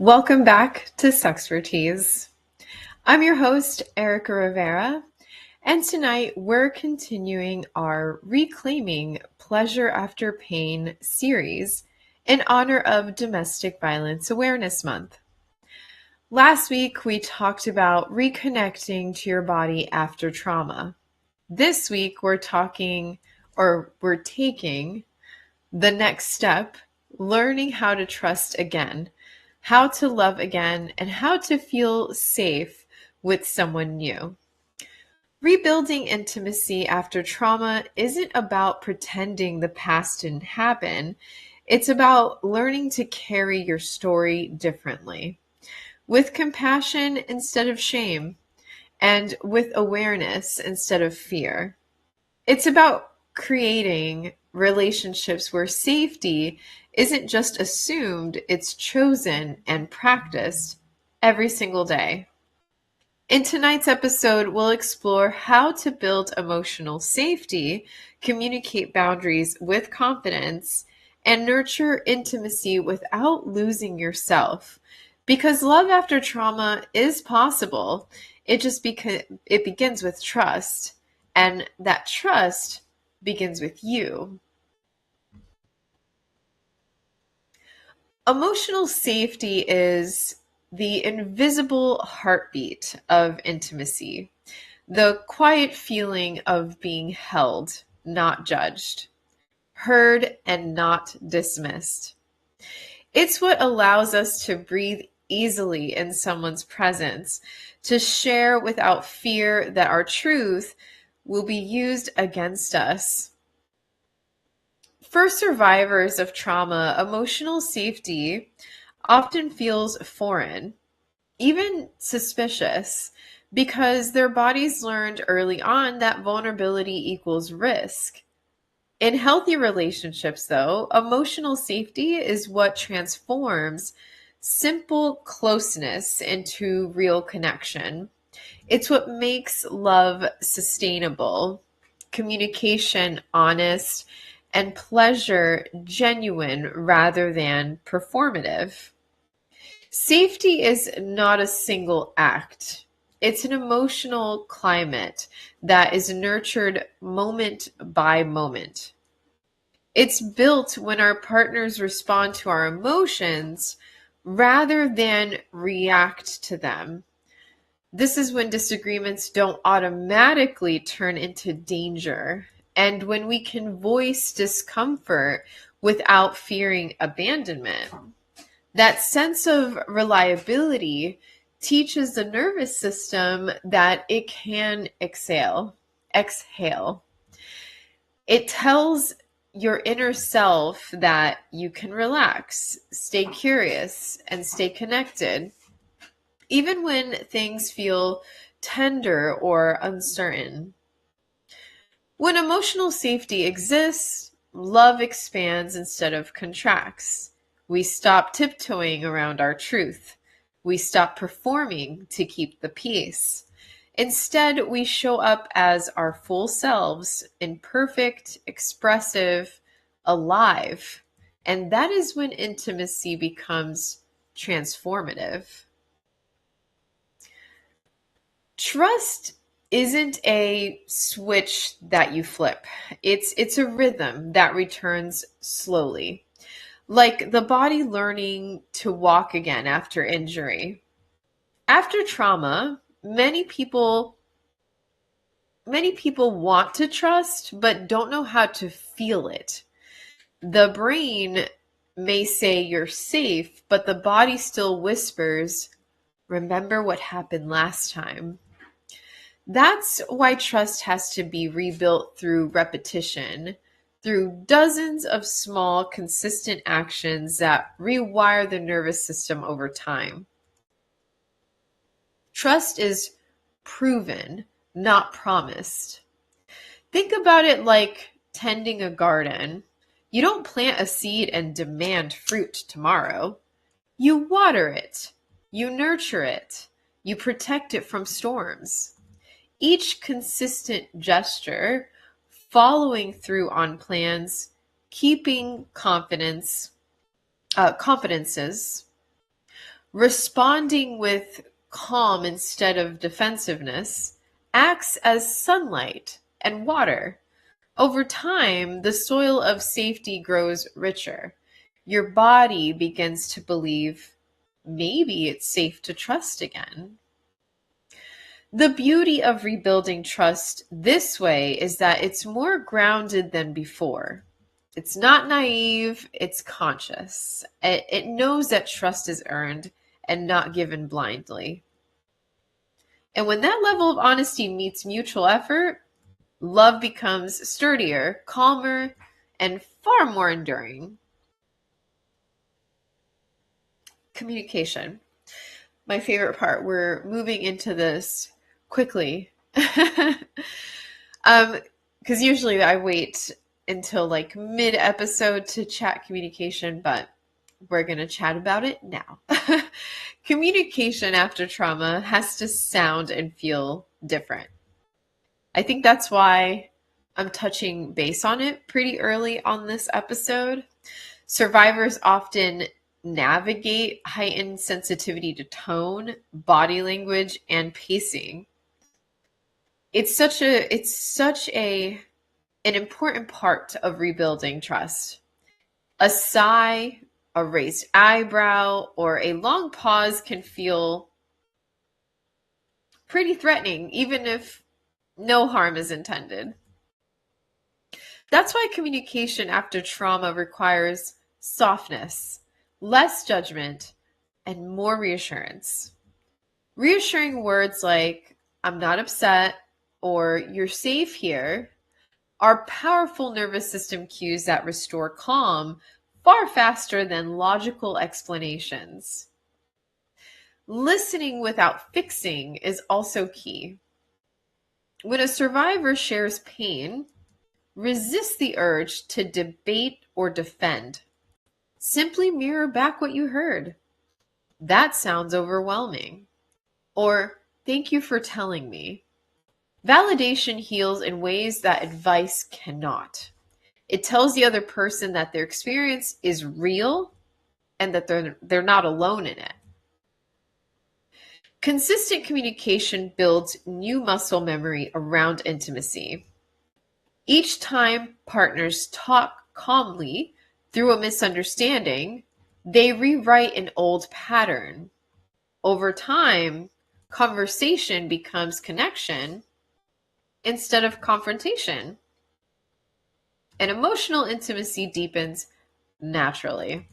Welcome back to 𝘚𝑳𝑗𝑔𝑡𝑪. I'm your host, Erica Rivera, and tonight we're continuing our Reclaiming Pleasure After Pain series in honor of Domestic Violence Awareness Month. Last week, we talked about reconnecting to your body after trauma. This week, we're taking the next step, learning how to trust again, how to love again, and how to feel safe with someone new. Rebuilding intimacy after trauma isn't about pretending the past didn't happen. It's about learning to carry your story differently, with compassion instead of shame, and with awareness instead of fear. It's about creating relationships where safety isn't just assumed, it's chosen and practiced every single day. In tonight's episode, we'll explore how to build emotional safety, communicate boundaries with confidence, and nurture intimacy without losing yourself. Because love after trauma is possible. It begins with trust, and that trust begins with you. Emotional safety is the invisible heartbeat of intimacy, the quiet feeling of being held, not judged, heard, and not dismissed. It's what allows us to breathe easily in someone's presence, to share without fear that our truth will be used against us. For survivors of trauma, emotional safety often feels foreign, even suspicious, because their bodies learned early on that vulnerability equals risk. In healthy relationships, though, emotional safety is what transforms simple closeness into real connection. It's what makes love sustainable, communication honest, and pleasure genuine rather than performative. Safety is not a single act. It's an emotional climate that is nurtured moment by moment. It's built when our partners respond to our emotions rather than react to them. This is when disagreements don't automatically turn into danger, and when we can voice discomfort without fearing abandonment. That sense of reliability teaches the nervous system that it can exhale. It tells your inner self that you can relax, stay curious, and stay connected, even when things feel tender or uncertain. When emotional safety exists, love expands instead of contracts. We stop tiptoeing around our truth. We stop performing to keep the peace. Instead, we show up as our full selves, imperfect, expressive, alive. And that is when intimacy becomes transformative. Trust isn't a switch that you flip. It's a rhythm that returns slowly, like the body learning to walk again after injury. After trauma, many people want to trust but don't know how to feel it. The brain may say you're safe, but the body still whispers, "Remember what happened last time." That's why trust has to be rebuilt through repetition, through dozens of small, consistent actions that rewire the nervous system over time. Trust is proven, not promised. Think about it like tending a garden. You don't plant a seed and demand fruit tomorrow. You water it, you nurture it, you protect it from storms. Each consistent gesture, following through on plans, keeping confidences, Responding with calm instead of defensiveness acts as sunlight and water. Over time, the soil of safety grows richer. Your body begins to believe maybe it's safe to trust again. The beauty of rebuilding trust this way is that it's more grounded than before. It's not naive, it's conscious. It knows that trust is earned and not given blindly. And when that level of honesty meets mutual effort, love becomes sturdier, calmer, and far more enduring. Communication. My favorite part. We're moving into this quickly. Because usually I wait until like mid-episode to chat communication, but we're going to chat about it now. Communication after trauma has to sound and feel different. I think that's why I'm touching base on it pretty early on this episode. Survivors often navigate heightened sensitivity to tone, body language, and pacing. It's such an important part of rebuilding trust. A sigh, a raised eyebrow, or a long pause can feel pretty threatening, even if no harm is intended. That's why communication after trauma requires softness, less judgment, and more reassurance. Reassuring words like, I'm not upset, or you're safe here, are powerful nervous system cues that restore calm far faster than logical explanations. Listening without fixing is also key. When a survivor shares pain, resist the urge to debate or defend. Simply mirror back what you heard. That sounds overwhelming. Or, thank you for telling me. Validation heals in ways that advice cannot. It tells the other person that their experience is real and that they're not alone in it. Consistent communication builds new muscle memory around intimacy. Each time partners talk calmly through a misunderstanding, they rewrite an old pattern. Over time, conversation becomes connection instead of confrontation. And emotional intimacy deepens naturally.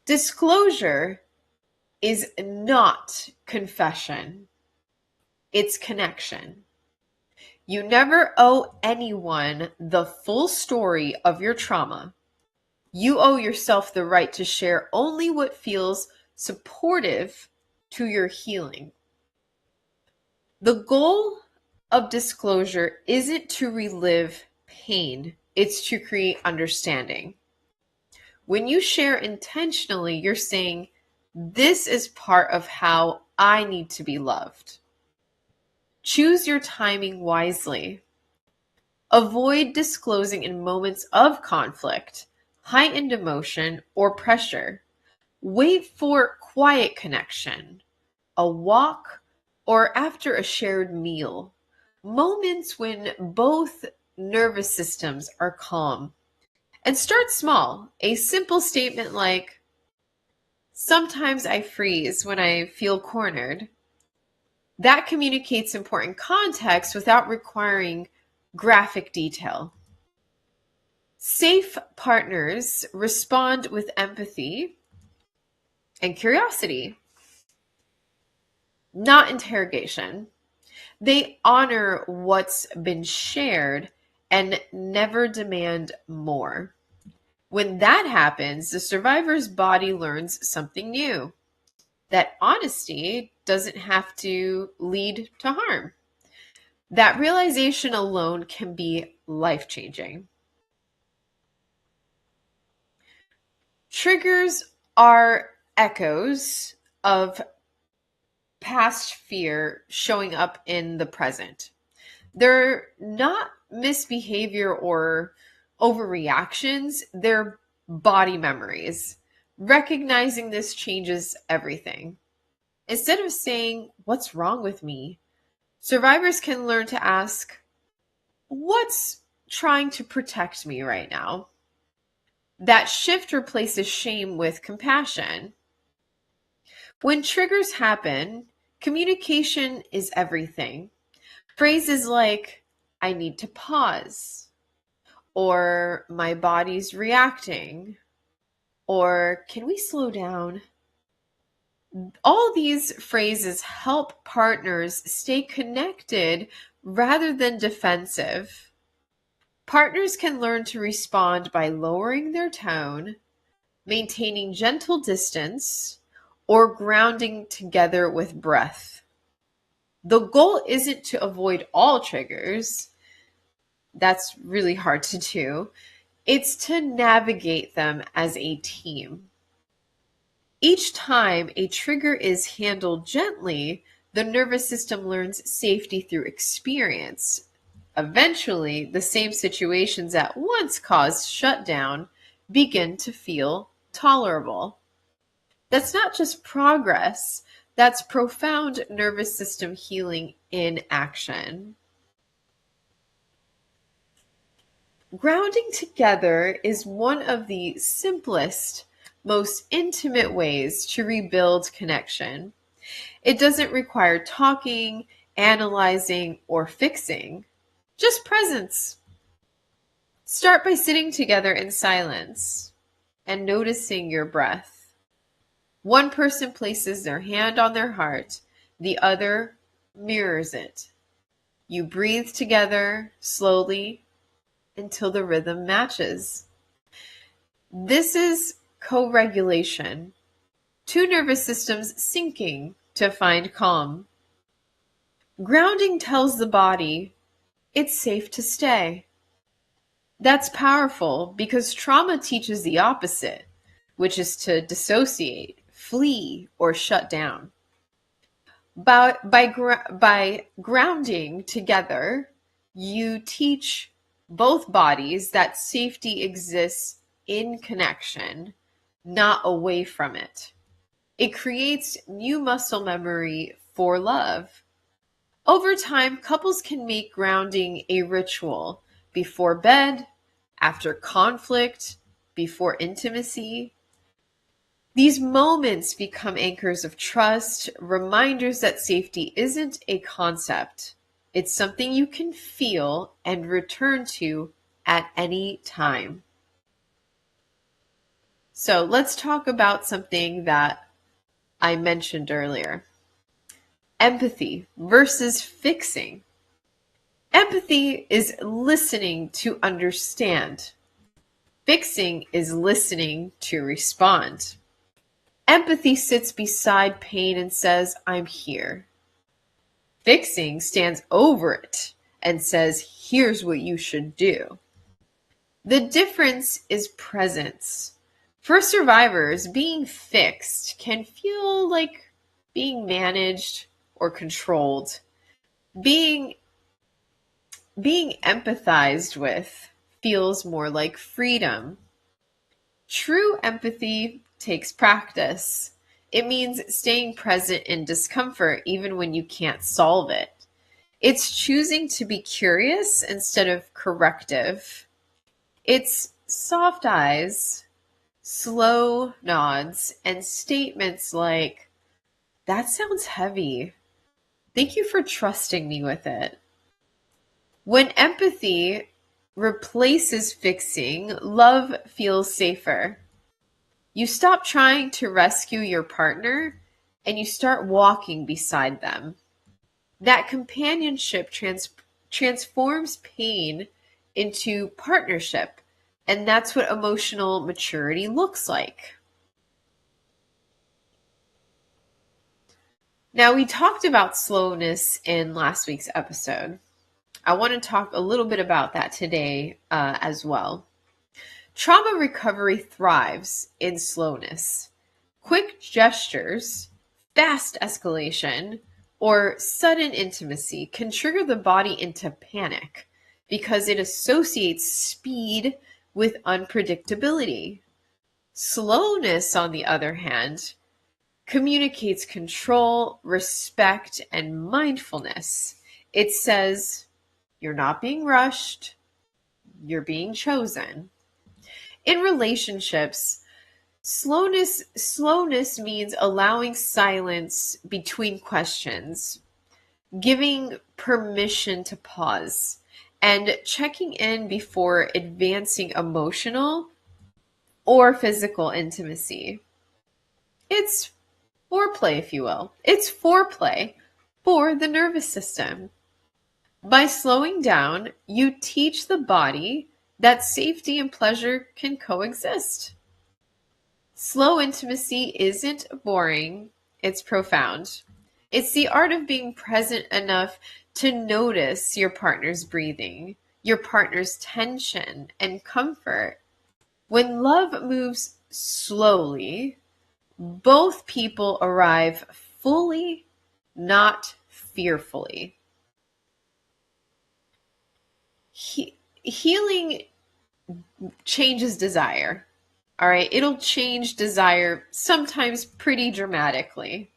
Disclosure is not confession. It's connection. You never owe anyone the full story of your trauma. You owe yourself the right to share only what feels supportive to your healing. The goal of disclosure isn't to relive pain, it's to create understanding. When you share intentionally, you're saying, this is part of how I need to be loved. Choose your timing wisely. Avoid disclosing in moments of conflict, heightened emotion, or pressure. Wait for quiet connection, a walk, or after a shared meal. Moments when both nervous systems are calm. And start small. A simple statement like, sometimes I freeze when I feel cornered. That communicates important context without requiring graphic detail. Safe partners respond with empathy and curiosity, not interrogation. They honor what's been shared and never demand more. When that happens, the survivor's body learns something new. That honesty doesn't have to lead to harm. That realization alone can be life-changing. Triggers are echoes of past fear showing up in the present. They're not misbehavior or overreactions, they're body memories. Recognizing this changes everything. Instead of saying, "What's wrong with me?" survivors can learn to ask, "What's trying to protect me right now?" That shift replaces shame with compassion. When triggers happen, communication is everything. Phrases like, "I need to pause," or "my body's reacting," or "can we slow down?" All these phrases help partners stay connected rather than defensive. Partners can learn to respond by lowering their tone, maintaining gentle distance, or grounding together with breath. The goal isn't to avoid all triggers. That's really hard to do. It's to navigate them as a team. Each time a trigger is handled gently, the nervous system learns safety through experience. Eventually, the same situations that once caused shutdown begin to feel tolerable. That's not just progress, that's profound nervous system healing in action. Grounding together is one of the simplest, most intimate ways to rebuild connection. It doesn't require talking, analyzing, or fixing, just presence. Start by sitting together in silence and noticing your breath. One person places their hand on their heart, the other mirrors it. You breathe together slowly until the rhythm matches. This is co-regulation, two nervous systems syncing to find calm. Grounding tells the body it's safe to stay. That's powerful because trauma teaches the opposite, which is to dissociate, flee, or shut down. By grounding together, you teach both bodies that safety exists in connection, not away from it. It creates new muscle memory for love. Over time, couples can make grounding a ritual before bed, after conflict, before intimacy. These moments become anchors of trust, reminders that safety isn't a concept. It's something you can feel and return to at any time. So let's talk about something that I mentioned earlier. Empathy versus fixing. Empathy is listening to understand. Fixing is listening to respond. Empathy sits beside pain and says, "I'm here." Fixing stands over it and says, "Here's what you should do." The difference is presence. For survivors, being fixed can feel like being managed or controlled. Being empathized with feels more like freedom. True empathy takes practice. It means staying present in discomfort even when you can't solve it. It's choosing to be curious instead of corrective. It's soft eyes, slow nods, and statements like, "That sounds heavy. Thank you for trusting me with it." When empathy replaces fixing, love feels safer. You stop trying to rescue your partner and you start walking beside them. That companionship transforms pain into partnership, and that's what emotional maturity looks like. Now, we talked about slowness in last week's episode. I want to talk a little bit about that today as well. Trauma recovery thrives in slowness. Quick gestures, fast escalation, or sudden intimacy can trigger the body into panic because it associates speed with unpredictability. Slowness, on the other hand, communicates control, respect, and mindfulness. It says, you're not being rushed, you're being chosen. In relationships, slowness means allowing silence between questions, giving permission to pause, and checking in before advancing emotional or physical intimacy. It's foreplay, if you will. It's foreplay for the nervous system. By slowing down, you teach the body that safety and pleasure can coexist. Slow intimacy isn't boring, it's profound. It's the art of being present enough to notice your partner's breathing, your partner's tension and comfort. When love moves slowly, both people arrive fully, not fearfully. Healing changes desire. All right, it'll change desire sometimes pretty dramatically.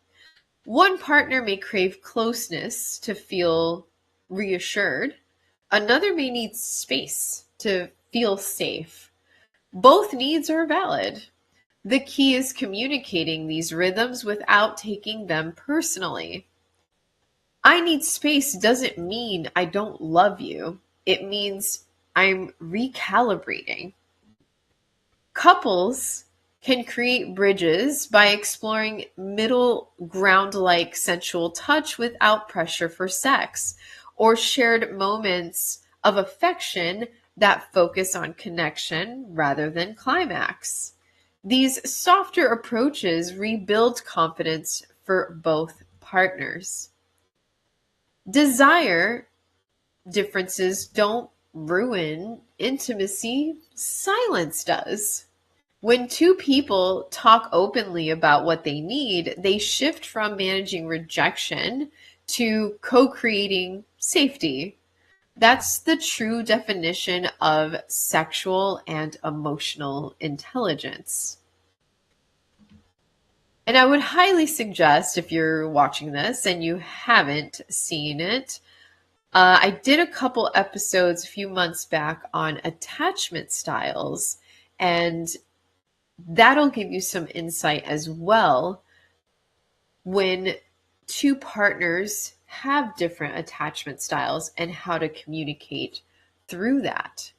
One partner may crave closeness to feel reassured. Another may need space to feel safe. Both needs are valid. The key is communicating these rhythms without taking them personally. I need space doesn't mean I don't love you. It means I'm recalibrating. Couples can create bridges by exploring middle ground-like sensual touch without pressure for sex, or shared moments of affection that focus on connection rather than climax. These softer approaches rebuild confidence for both partners. Desire differences don't ruin intimacy, silence does. When two people talk openly about what they need, they shift from managing rejection to co-creating safety. That's the true definition of sexual and emotional intelligence. And I would highly suggest, if you're watching this and you haven't seen it, I did a couple episodes a few months back on attachment styles, and that'll give you some insight as well when two partners have different attachment styles and how to communicate through that.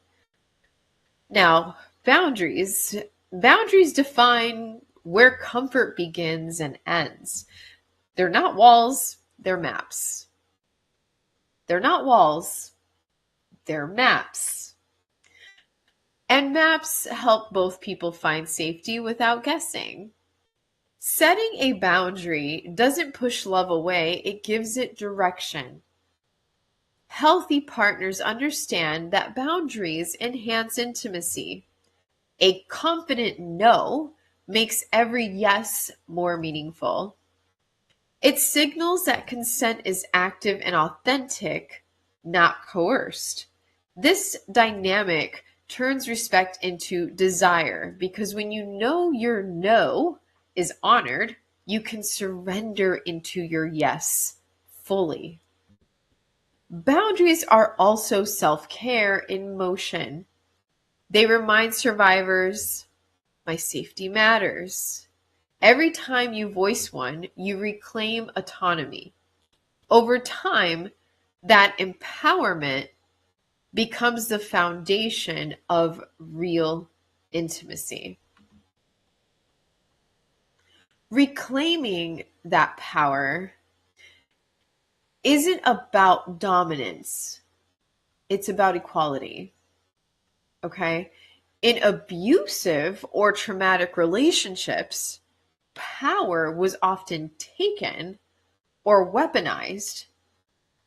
Now, boundaries. Boundaries define where comfort begins and ends. They're not walls, they're maps. They're not walls, they're maps. And maps help both people find safety without guessing. Setting a boundary doesn't push love away, it gives it direction. Healthy partners understand that boundaries enhance intimacy. A confident no makes every yes more meaningful. It signals that consent is active and authentic, not coerced. This dynamic turns respect into desire because when you know your no is honored, you can surrender into your yes fully. Boundaries are also self-care in motion. They remind survivors, my safety matters. Every time you voice one, you reclaim autonomy. Over time, that empowerment becomes the foundation of real intimacy. Reclaiming that power isn't about dominance. It's about equality. Okay? In abusive or traumatic relationships, power was often taken or weaponized.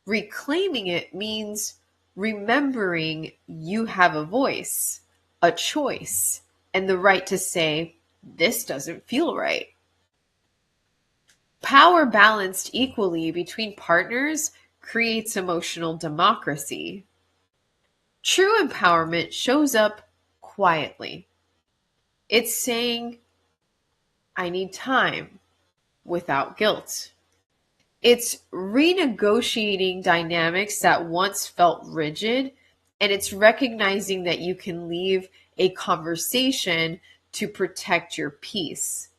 Reclaiming it means remembering you have a voice, a choice, and the right to say, this doesn't feel right. Power balanced equally between partners creates emotional democracy. True empowerment shows up quietly. It's saying, I need time without guilt. It's renegotiating dynamics that once felt rigid, and it's recognizing that you can leave a conversation to protect your peace.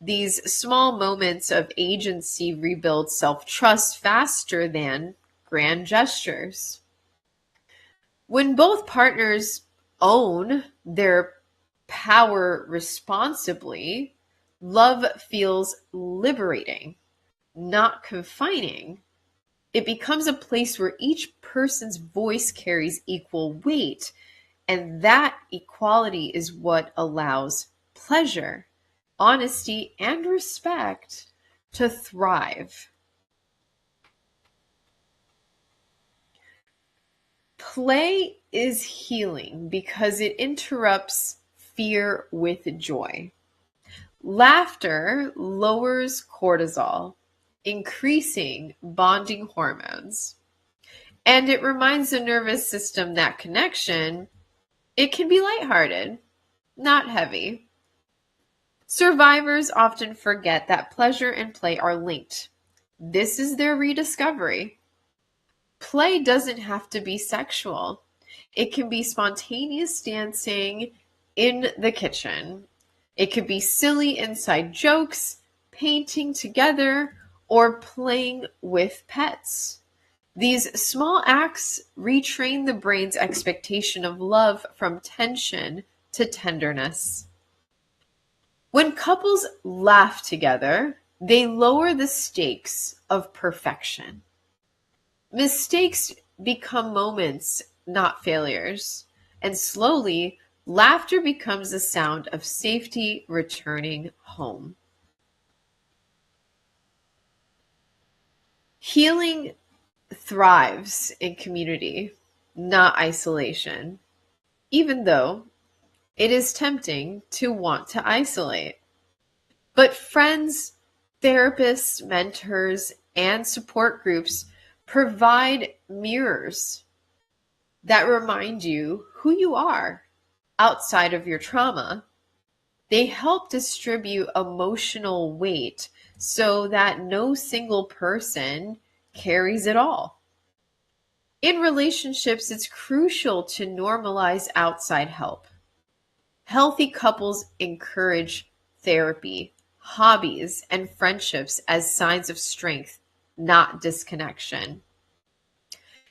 These small moments of agency rebuild self-trust faster than grand gestures. When both partners own their power responsibly, love feels liberating, not confining. It becomes a place where each person's voice carries equal weight, and that equality is what allows pleasure, honesty, and respect to thrive. Play is healing because it interrupts fear with joy. Laughter lowers cortisol, increasing bonding hormones. And it reminds the nervous system that connection, it can be lighthearted, not heavy. Survivors often forget that pleasure and play are linked. This is their rediscovery. Play doesn't have to be sexual. It can be spontaneous dancing in the kitchen. It could be silly inside jokes, painting together, or playing with pets. These small acts retrain the brain's expectation of love from tension to tenderness. When couples laugh together, they lower the stakes of perfection. Mistakes become moments, not failures. And slowly, laughter becomes the sound of safety returning home. Healing thrives in community, not isolation, even though it is tempting to want to isolate. But friends, therapists, mentors, and support groups provide mirrors that remind you who you are outside of your trauma. They help distribute emotional weight so that no single person carries it all. In relationships, it's crucial to normalize outside help. Healthy couples encourage therapy, hobbies, and friendships as signs of strength, not disconnection.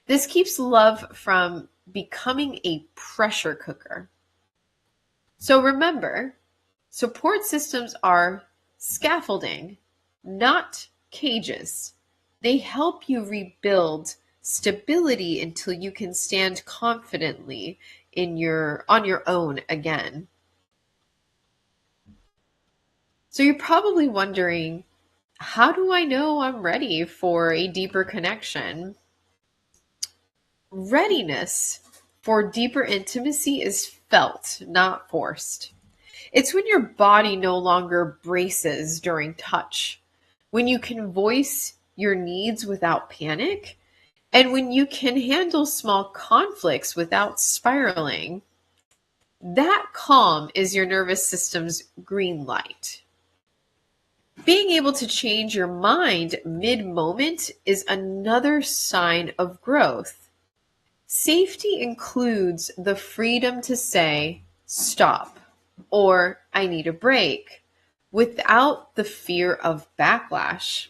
This keeps love from becoming a pressure cooker. So remember, support systems are scaffolding, not cages. They help you rebuild stability until you can stand confidently on your own again. So you're probably wondering, how do I know I'm ready for a deeper connection? Readiness for deeper intimacy is felt, not forced. It's when your body no longer braces during touch, when you can voice your needs without panic, and when you can handle small conflicts without spiraling. That calm is your nervous system's green light. Being able to change your mind mid-moment is another sign of growth. Safety includes the freedom to say, stop, or I need a break, without the fear of backlash.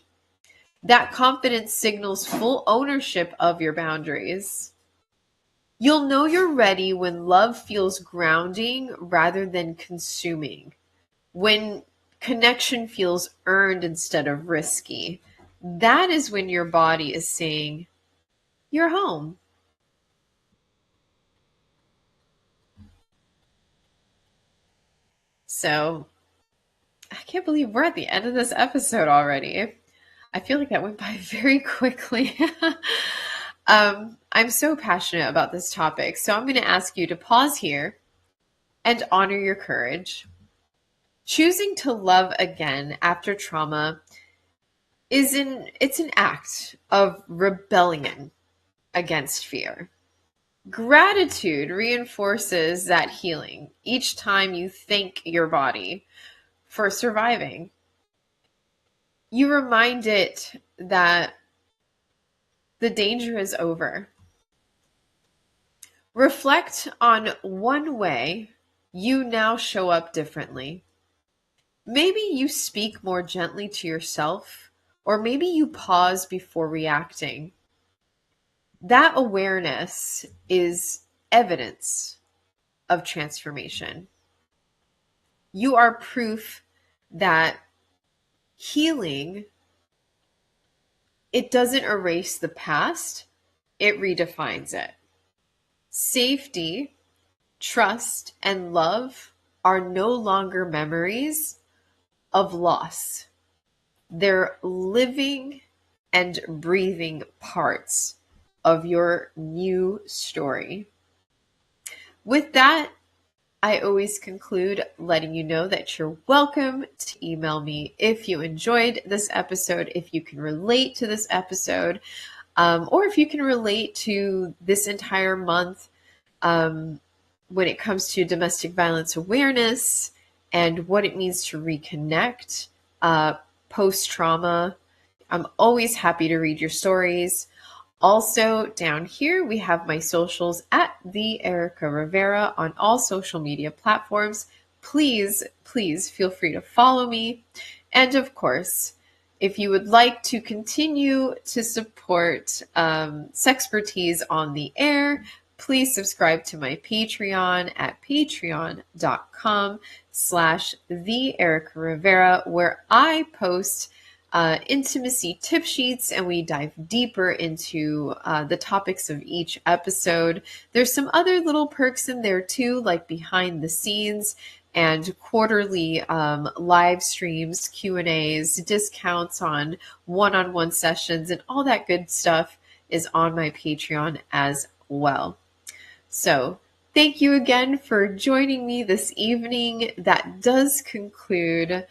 That confidence signals full ownership of your boundaries. You'll know you're ready when love feels grounding rather than consuming, when connection feels earned instead of risky. That is when your body is saying, you're home. So I can't believe we're at the end of this episode already. I feel like that went by very quickly. I'm so passionate about this topic, so I'm going to ask you to pause here and honor your courage. Choosing to love again after trauma it's an act of rebellion against fear. Gratitude reinforces that healing each time you thank your body for surviving. You remind it that the danger is over. Reflect on one way you now show up differently. Maybe you speak more gently to yourself, or maybe you pause before reacting. That awareness is evidence of transformation. You are proof that healing, it doesn't erase the past, it redefines it. Safety, trust, and love are no longer memories of loss. They're living and breathing parts of your new story. With that, I always conclude letting you know that you're welcome to email me if you enjoyed this episode, if you can relate to this episode, or if you can relate to this entire month when it comes to domestic violence awareness and what it means to reconnect post-trauma. I'm always happy to read your stories. Also, down here, we have my socials at the Erica Rivera on all social media platforms. Please, please feel free to follow me. And of course, if you would like to continue to support Sexpertise on the air, please subscribe to my Patreon at patreon.com/the Erica Rivera, where I post intimacy tip sheets and we dive deeper into the topics of each episode. There's some other little perks in there too, like behind the scenes and quarterly live streams, Q&As, discounts on one-on-one sessions, and all that good stuff is on my Patreon as well. So thank you again for joining me this evening. That does conclude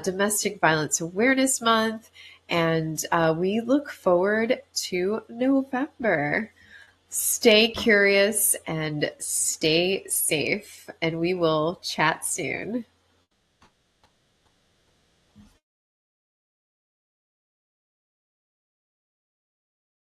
Domestic Violence Awareness Month, and we look forward to November. Stay curious and stay safe, and we will chat soon.